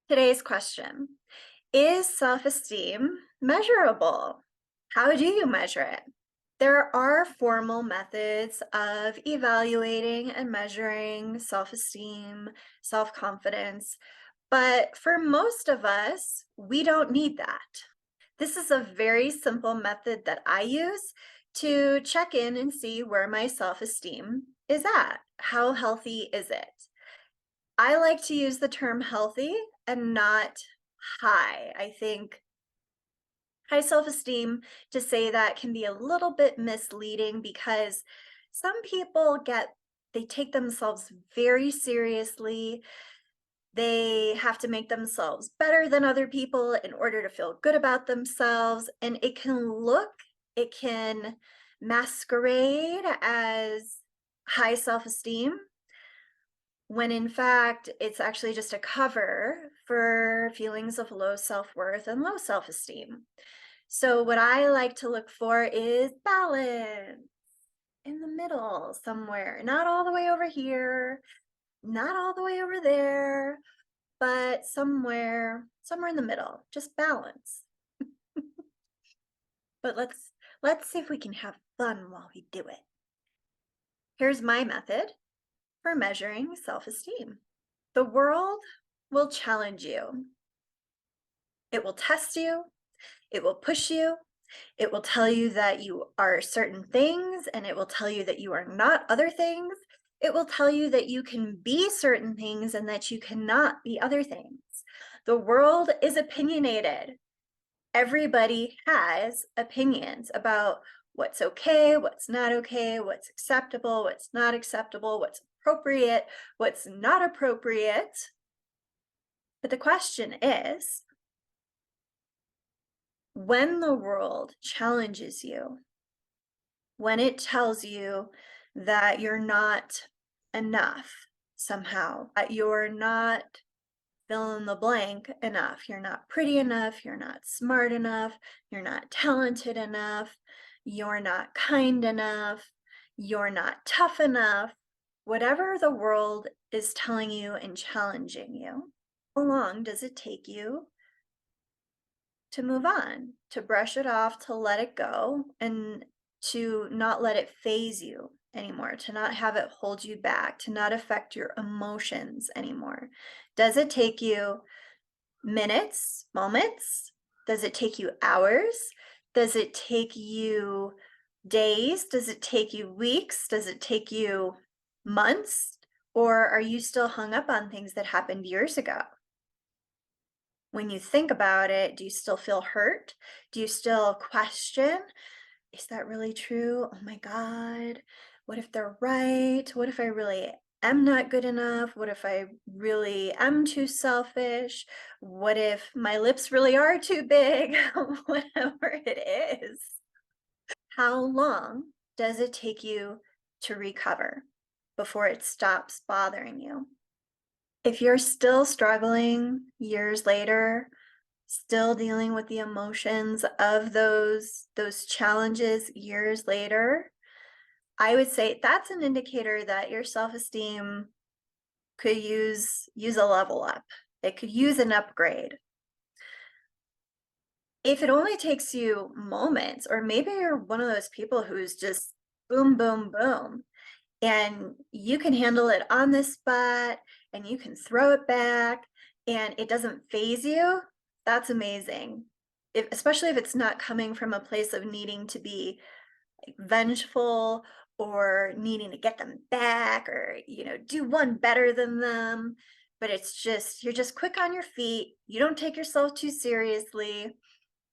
Today's question: is self-esteem measurable? How do you measure it? There are formal methods of evaluating and measuring self-esteem, self-confidence, but for most of us, we don't need that. This is a very simple method that I use to check in and see where my self-esteem is at. How healthy is it? I like to use the term healthy and not high. I think high self-esteem, to say that, can be a little bit misleading because some people they take themselves very seriously. They have to make themselves better than other people in order to feel good about themselves. And it can masquerade as high self-esteem when in fact it's actually just a cover for feelings of low self-worth and low self-esteem. So what I like to look for is balance in the middle somewhere, not all the way over here, not all the way over there, but somewhere in the middle, just balance. But let's see if we can have fun while we do it. Here's my method for measuring self-esteem. The world will challenge you. It will test you, it will push you, it will tell you that you are certain things, and it will tell you that you are not other things. It will tell you that you can be certain things and that you cannot be other things. The world is opinionated. Everybody has opinions about what's okay, what's not okay, what's acceptable, what's not acceptable, what's appropriate, what's not appropriate. But the question is, when the world challenges you, when it tells you that you're not enough somehow, that you're not fill in the blank enough, you're not pretty enough, you're not smart enough, you're not talented enough, you're not kind enough, you're not tough enough, whatever the world is telling you and challenging you, how long does it take you to move on, to brush it off, to let it go, and to not let it phase you anymore, to not have it hold you back, to not affect your emotions anymore? Does it take you minutes, moments? Does it take you hours? Does it take you days? Does it take you weeks? Does it take you months? Or are you still hung up on things that happened years ago? When you think about it, do you still feel hurt? Do you still question, is that really true? Oh my God, what if they're right? What if I really am not good enough? What if I really am too selfish? What if my lips really are too big? Whatever it is. How long does it take you to recover before it stops bothering you? If you're still struggling years later, still dealing with the emotions of those challenges years later, I would say that's an indicator that your self-esteem could use a level up. It could use an upgrade. If it only takes you moments, or maybe you're one of those people who's just boom, boom, boom, and you can handle it on the spot and you can throw it back and it doesn't phase you, that's amazing. Especially if it's not coming from a place of needing to be like vengeful or needing to get them back or do one better than them, but it's just you're just quick on your feet, you don't take yourself too seriously,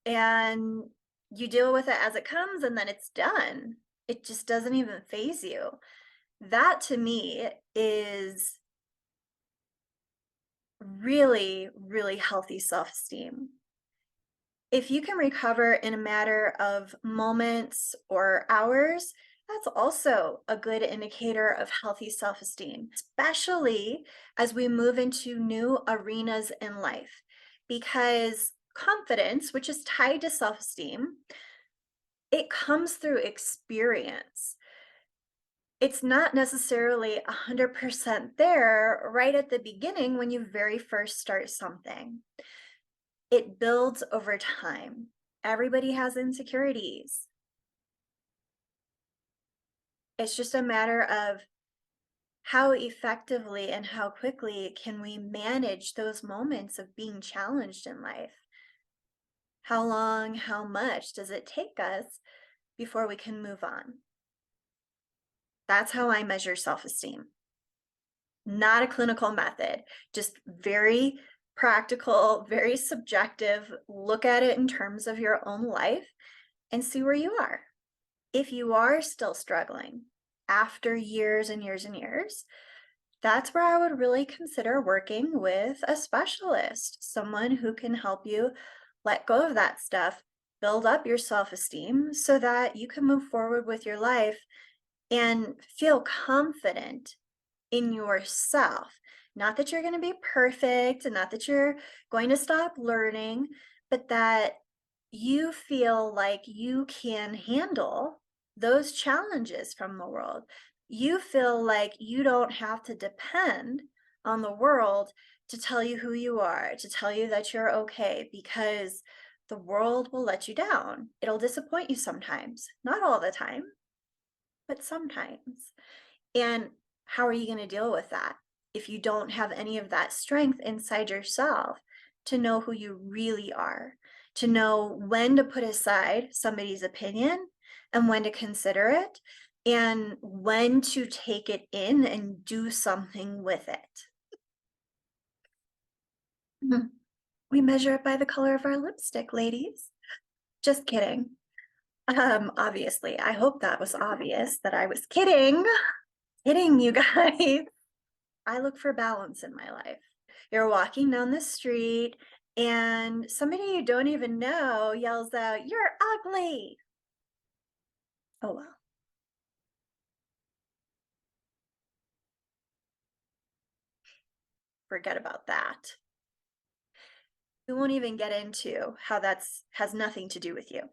and you deal with it as it comes and then it's done. It just doesn't even phase you. That to me is really, really healthy self-esteem. If you can recover in a matter of moments or hours, that's also a good indicator of healthy self-esteem, especially as we move into new arenas in life. Because confidence, which is tied to self-esteem, it comes through experience. It's not necessarily 100% there right at the beginning when you very first start something. It builds over time. Everybody has insecurities. It's just a matter of how effectively and how quickly can we manage those moments of being challenged in life? How long, how much does it take us before we can move on? That's how I measure self esteem. Not a clinical method, just very practical, very subjective. Look at it in terms of your own life and see where you are. If you are still struggling after years and years and years, that's where I would really consider working with a specialist, someone who can help you let go of that stuff, build up your self esteem so that you can move forward with your life and feel confident in yourself. Not that you're going to be perfect and not that you're going to stop learning, but that you feel like you can handle those challenges from the world. You feel like you don't have to depend on the world to tell you who you are, to tell you that you're okay, because the world will let you down. It'll disappoint you sometimes, not all the time, but sometimes. And how are you going to deal with that if you don't have any of that strength inside yourself to know who you really are, to know when to put aside somebody's opinion and when to consider it, and when to take it in and do something with it? Mhm. We measure it by the color of our lipstick, ladies. Just kidding. Obviously, I hope that was obvious that I was kidding. Kidding, you guys. I look for balance in my life. You're walking down the street and somebody you don't even know yells out, "You're ugly." Oh, well, forget about that. We won't even get into how that's has nothing to do with you.